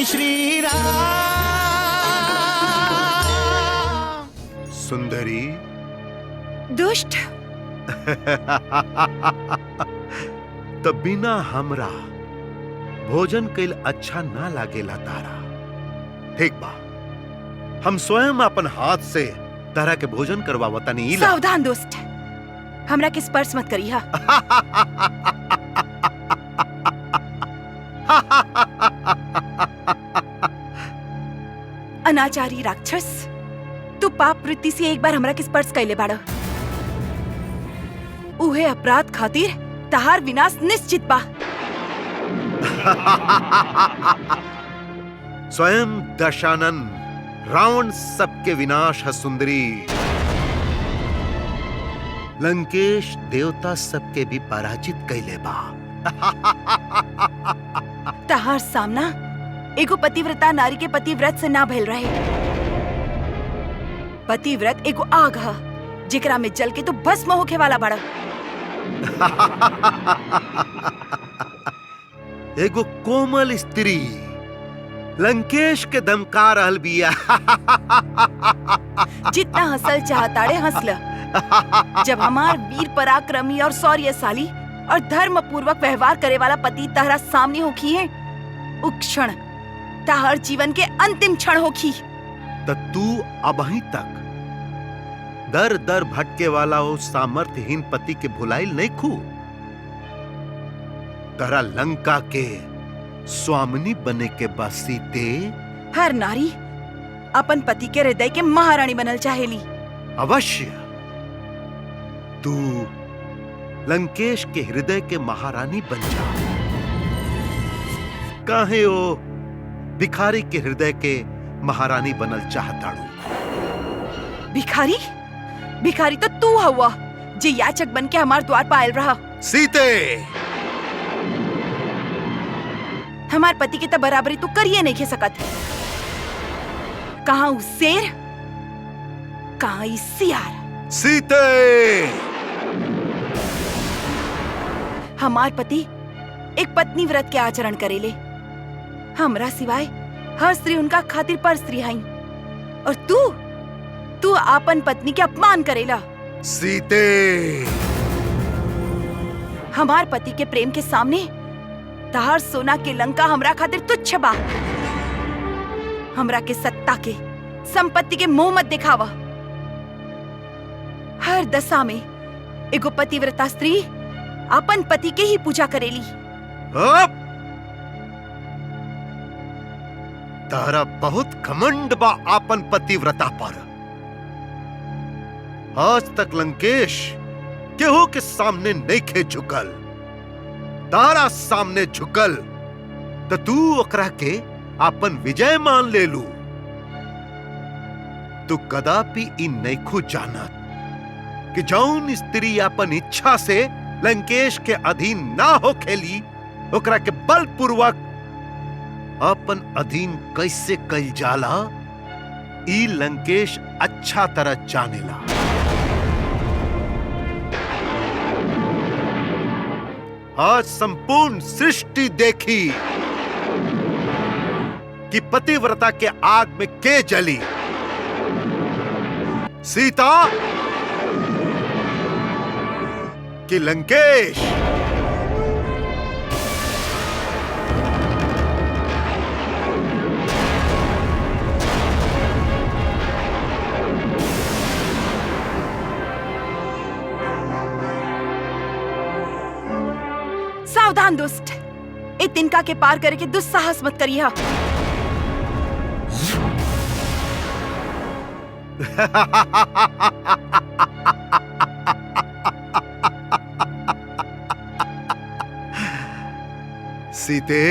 श्री राम। सुंदरी दुष्ट तो बिना हमरा भोजन कैल अच्छा ना लागेला तारा। ठीक बा, हम स्वयं अपन हाथ से तारा के भोजन करवावतानी। सावधान दुष्ट, हमरा के स्पर्श मत करिहा। अनाचारी राक्षस, तू पाप वृत्ति से एक बार हमरा के स्पर्श कैले बाड़। उहे अपराध खातिर तहार विनाश निश्चित बा। स्वयं दशानन रावण सबके विनाश है सुंदरी। लंकेश देवता सबके भी पराजित कैले बा। तहार सामना एगो पतिव्रता नारी के पतिव्रत से ना भइल रहे। पतिव्रत एगो आग ह जेकरा में जल के तो भस्म होखे वाला बड़ा। एगो कोमल स्त्री लंकेश के धमका रहल बिया। जितना हंसल चाहताड़े हंसल। जब हमार वीर पराक्रमी और शौर्यशाली और धर्म पूर्वक व्यवहार करे वाला पति तहरा सामने होखी है, उ क्षण तहर जीवन के अंतिम क्षण होखी। त तू अबही तक दर दर भटके वाला वो सामर्थ्यहीन पति के भुलाइल नहीं खू। तरा लंका के स्वामिनी बने के बसीते। हर नारी अपन पति के हृदय के महारानी बनल चाहेली। अवश्य तू लंकेश के हृदय के महारानी बन जा। काहे ओ भिखारी के हृदय के महारानी बनल चाहताड़ू। भिखारी? भिखारी तो तू हुआ जे याचक बन के हमार द्वार पर आयल रहा। सीते, हमार पति के तो बराबरी तू करिए नहीं खे सकत। कहाँ उ शेर, कहाँ ई सियार। सीते, हमार पति एक पत्नी व्रत के आचरण करेले। हमरा सिवाय हर स्त्री उनका खातिर पर स्त्री हई, और तू आपन पत्नी के अपमान करेला। सीते, हमार पति के प्रेम के सामने तहार सोना के लंका हमरा खातिर तुच्छ बा। हमरा के सत्ता के संपत्ति के मोह मत दिखावा। हर दशा में एगो पतिव्रता स्त्री अपन पति के ही पूजा करेली। तारा बहुत घमंड बा आपन पतिव्रता पर। आज तक लंकेश केहू के सामने नहीं खे झुकल। तारा सामने झुकल तो तू ओकरा के आपन विजय मान ले लू। तू कदापि इन नैखू जानत कि जौन स्त्री अपन इच्छा से लंकेश के अधीन ना हो खेली, ओकरा के बलपूर्वक अपन अधीन कैसे कल जाला, ई लंकेश अच्छा तरह जानेला। आज संपूर्ण सृष्टि देखी कि पतिव्रता के आग में के जली। सीता कि लंकेश? सावधान दुष्ट, ए तिनका के पार करके दुस्साहस मत करिए। सीते,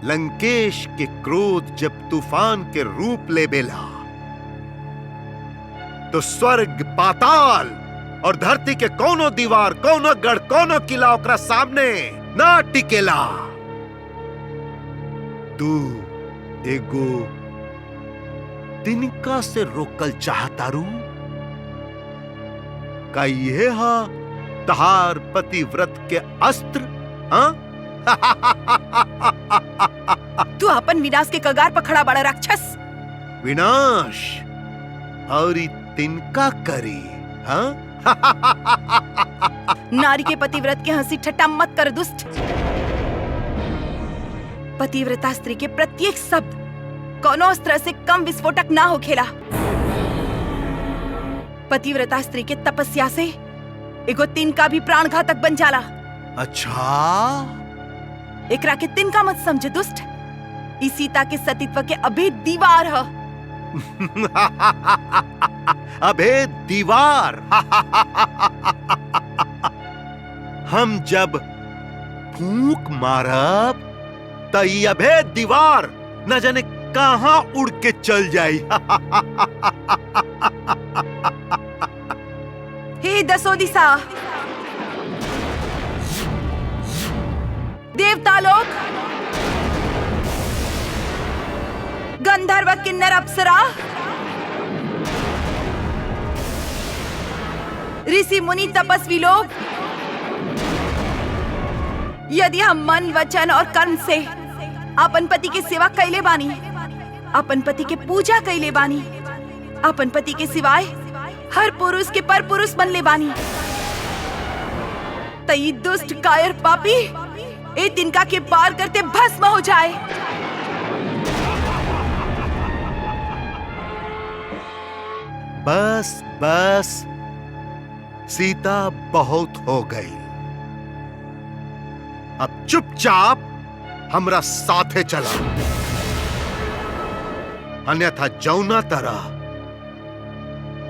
लंकेश के क्रोध जब तूफान के रूप ले बेला तो स्वर्ग, पाताल और धरती के कोनो दीवार, कोनो गढ़, कोनो किला ओकरा सामने ना टिकेला। तू एगो तिनका से रोकल चाहतारू? का ये हा तहार पतिव्रत के अस्त्र? हाँ? अपन विनाश के कगार पर खड़ा बड़ा राक्षस। विनाश और ई तिनका करी, हाँ? नारी के पतिव्रत के हंसी ठट्टा मत कर दुष्ट। पतिव्रता स्त्री के प्रत्येक शब्द कोनो अस्त्र से कम विस्फोटक ना हो खेला। पतिव्रता स्त्री के तपस्या से एगो तिनका भी प्राणघातक बन जाला। अच्छा, एकरा के तिनका मत समझ दुष्ट। ई सीता के सतीत्व के अभेद दीवार ह। अभेद दीवार। हम जब फूंक मारब त ई अभेद दीवार न जाने कहां उड़ के चल जाई। हे दसो दिशा, देवता लोग, गंधर्व किन्नर अप्सरा, ऋषि मुनि तपस्वी लोग, यदि हम मन वचन और कर्म से अपन पति के सेवा कैले बानी, अपन पति के पूजा कैले बानी, अपन पति के सिवाय हर पुरुष के पर पुरुष बनले बानी, तई दुष्ट कायर पापी ए तिनका के पार करते भस्म हो जाए। बस बस, सीता बहुत हो गई। अब चुपचाप हमरा साथे चला, अन्यथा जौना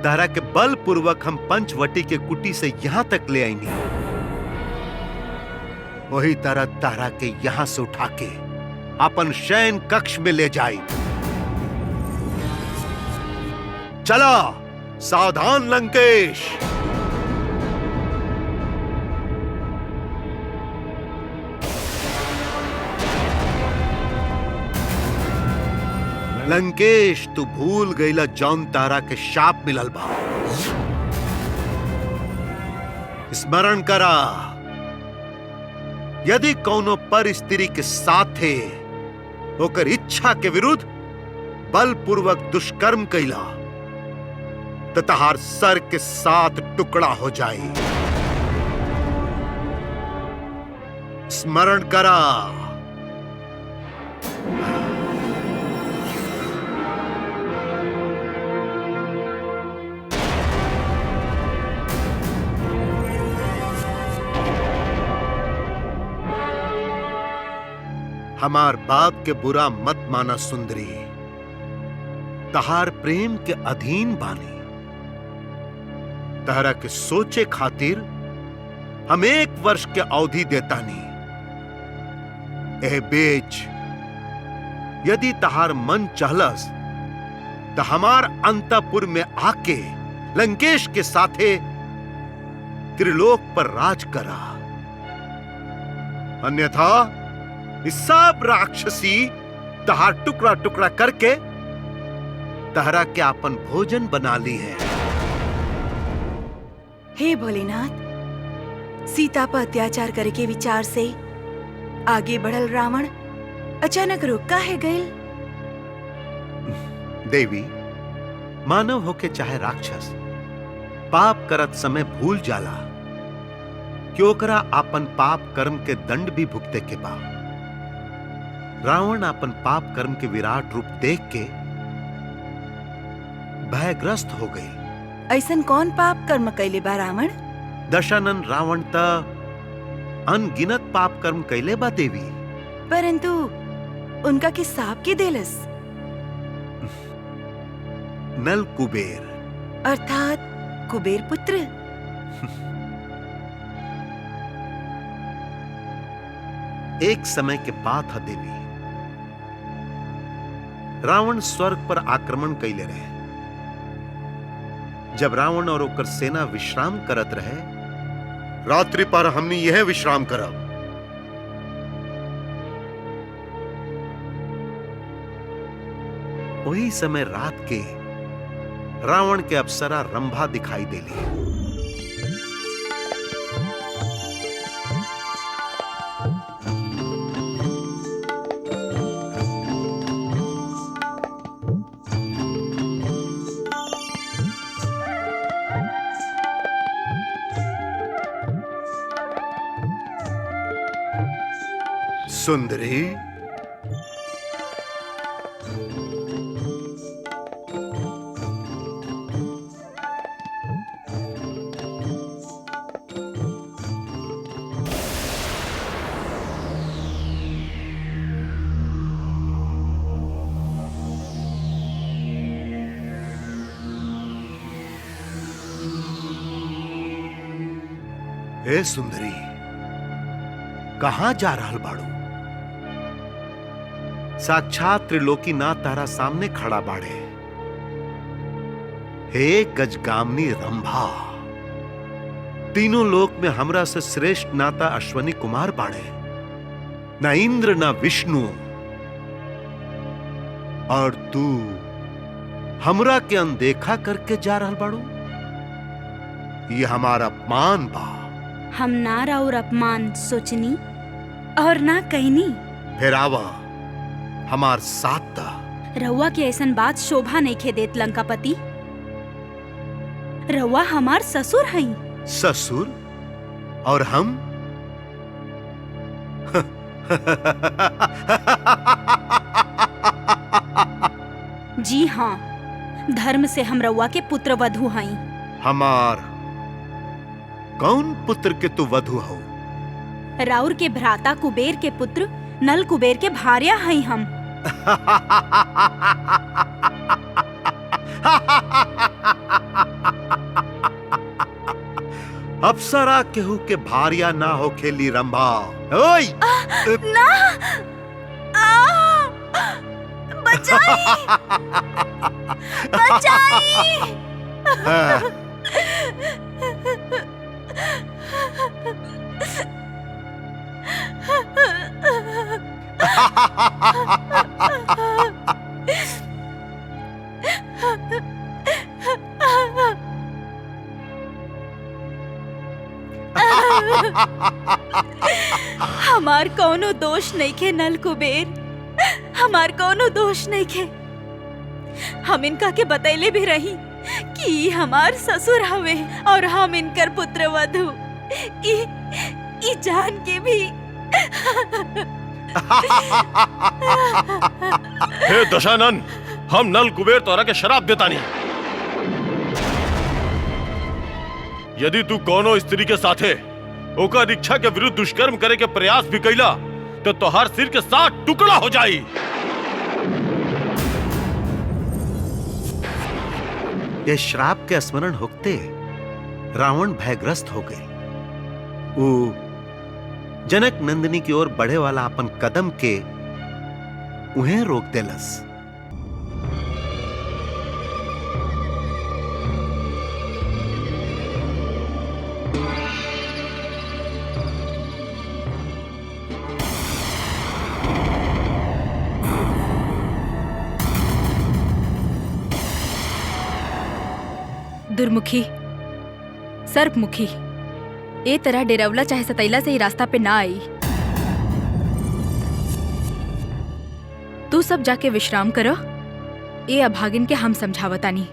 तरह के बलपूर्वक हम पंचवटी के कुटी से यहां तक ले आएंगे, वही तरह तारा के यहां से उठा के अपन शयन कक्ष में ले जाए। चला, सावधान लंकेश। लंकेश, तू भूल गईला जौन तारा के शाप मिलल बा। स्मरण करा, यदि कौनो पर स्त्री के साथे होकर इच्छा के विरुद्ध बलपूर्वक दुष्कर्म कैला तो तहार सर के 7 टुकड़ा हो जाए। स्मरण करा। हमार बात के बुरा मत माना सुंदरी, तहार प्रेम के अधीन बानी। तहरा के सोचे खातिर हम 1 वर्ष के अवधि देतानी। एह बेच, यदि तहार मन चहलस तो हमार अंतपुर में आके लंकेश के साथे त्रिलोक पर राज करा, अन्यथा इस सब राक्षसी तहार टुकड़ा टुकड़ा करके तहरा के अपन भोजन बना ली है। हे भोलेनाथ, सीता पर अत्याचार करे के विचार से आगे बढ़ल रावण अचानक रुक काहे गइल? देवी, मानव होके चाहे राक्षस, पाप करत समय भूल जाला कि ओकरा अपन पाप कर्म के दंड भी भुगते के बा। रावण अपन पाप कर्म के विराट रूप देख के भयग्रस्त हो गई। ऐसन कौन पाप कर्म कैले बा रावण? दशानन रावण त अनगिनत पाप कर्म कैले बा देवी, परंतु उनका के साप के देलस, नल कुबेर अर्थात कुबेर पुत्र। एक समय के बात है देवी, रावण स्वर्ग पर आक्रमण कैले रहे। जब रावण और ओकर सेना विश्राम करत रहे, रात्रि पर हमने यह विश्राम करब। वही समय रात के रावण के अप्सरा रंभा दिखाई देली। सुंदरी, ए सुंदरी, कहां जा रहल बाड़ू? साक्षात त्रिलोकीनाथ तारा सामने खड़ा बाड़े। हे गजगामनी रंभा, तीनों लोक में हमरा से श्रेष्ठ नाता अश्वनी कुमार बाड़े। न इंद्र न विष्णु, और तू हमरा के अनदेखा करके जा रहल बाड़ू। ये हमारा अपमान बा। हम ना और अपमान सोचनी और ना कहनी। फिर आवा हमार साथ दा। रउआ के ऐसन बात शोभा नहीं खे देत लंकापति। रउआ हमार ससुर हई। ससुर? और हम? जी हाँ, धर्म से हम रउआ के पुत्र वधु हई। हमार कौन पुत्र के तू वधु हो? राउर के भ्राता कुबेर के पुत्र नल कुबेर के भार्या हई हम। अप्सरा केहू के भार्या ना हो खेली रंभा। ओए! ना! बचाई! बचाई! हमार कौनो दोष नहीं खे नल कुबेर, हमार कौनो दोष नहीं खे। हम इनका के बतैले भी रही कि हमार ससुर हवे और हम इनकर पुत्र वधु। ई जान के भी। हे दशानन, हम नल कुबेर तोरा के शराब देता नहीं। यदि तू कोनो स्त्री के साथे ओकर इच्छा के विरुद्ध दुष्कर्म करे के प्रयास भी कैला तो तोहार सिर के 7 टुकड़ा हो जाई। ये श्राप के स्मरण होते रावण भयग्रस्त हो गए। वो जनक नंदिनी की ओर बढ़े वाला अपन कदम के उन्हें रोक देलस। दुर्मुखी, सर्पमुखी, ए तरह डेरावला चाहे सतैला से ही रास्ता पे ना आई। तू सब जाके विश्राम करो। ए अभागिन के हम समझावतानी।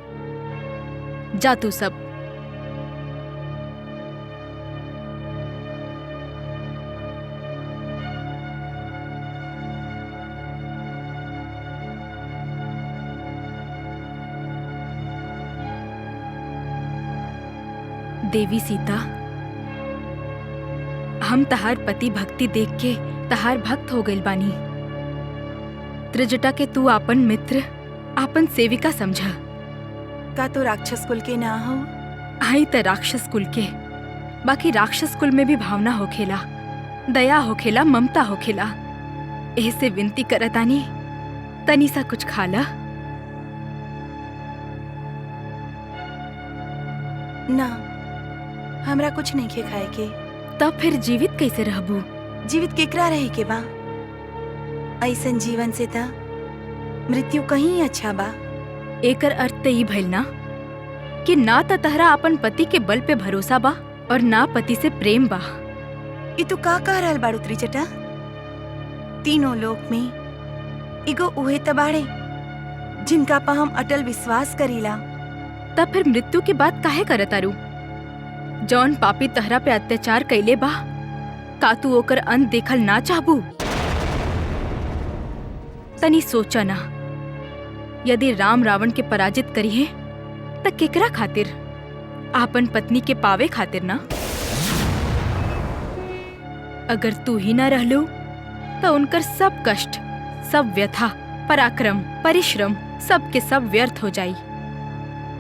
जा तू सब। देवी सीता, हम तहार पति भक्ति देख के तहार भक्त हो गइल बानी। त्रिजटा के तू आपन मित्र, आपन सेविका समझा। का तो राक्षस कुल के ना हो? आई त राक्षस कुल के, बाकी राक्षस कुल में भी भावना होखेला, दया होखेला, ममता होखेला। ऐसे विनती करतानी, तनी सा कुछ खाला। ना, हमरा कुछ नहीं खे खाए के। तब फिर जीवित कैसे रहबू? जीवित केकरा रहे के बा? ऐसन जीवन से ता मृत्यु कहीं अच्छा बा। एकर अर्थ त ई भइल ना कि ना त तहरा अपन पति के बल पे भरोसा बा और ना पति से प्रेम बा। ई तू का कह रहल बाड़ू त्रिजटा? तीनों लोक में एगो उहे त बाड़े जिनका पा हम अटल विश्वास करीला। तब फिर मृत्यु की बात काहे करतारू? जौन पापी तहरा पे अत्याचार कैले बा, का तू ओकर अंत देखल ना चाहबू? तनी सोचा ना, यदि राम रावण के पराजित करिए त केकरा खातिर? आपन पत्नी के पावे खातिर ना। अगर तू ही ना रहलू तो उनकर सब कष्ट, सब व्यथा, पराक्रम, परिश्रम सब के सब व्यर्थ हो जाई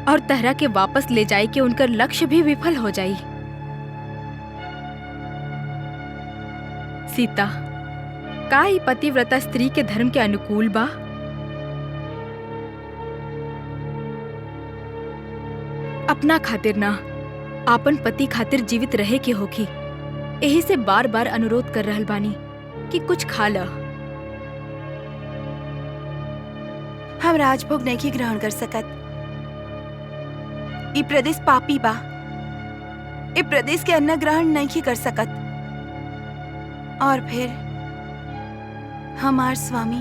और तहरा के वापस ले जाए के उनकर लक्ष्य भी विफल हो जाई। सीता, का ई पतिव्रता स्त्री के धर्म के अनुकूल बा? अपना खातिर ना, आपन पति खातिर जीवित रहे के होखी। यही से बार बार अनुरोध कर रहल बानी कि कुछ खा ल। हम राजभोग नहीं ग्रहण कर सकत। ई प्रदेश पापी बा। ई प्रदेश के अन्न ग्रहण नहीं कर सकत। और फिर हमार स्वामी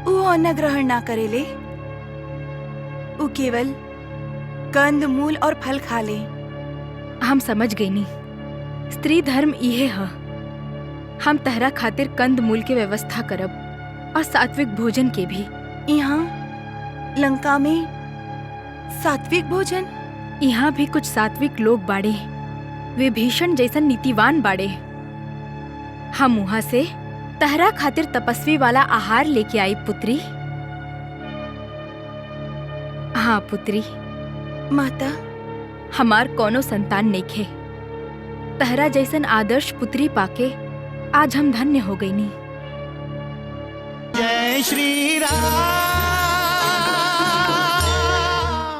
वो अन्न ग्रहण ना करेले, वो केवल कंद मूल और फल खा ले। हम समझ गई नी, स्त्री धर्म इहे ह। हम तहरा खातिर कंद मूल के व्यवस्था करब और सात्विक भोजन के भी। यहाँ लंका में सात्विक भोजन? यहाँ भी कुछ सात्विक लोग बाड़े, विभीषण जैसन नीतिवान बाड़े। हम वहाँ से तहरा खातिर तपस्वी वाला आहार लेके आई पुत्री। हाँ पुत्री। माता, हमार कोनो संतान नइखे। तहरा जैसन आदर्श पुत्री पाके आज हम धन्य हो गई नी। जय श्री राम।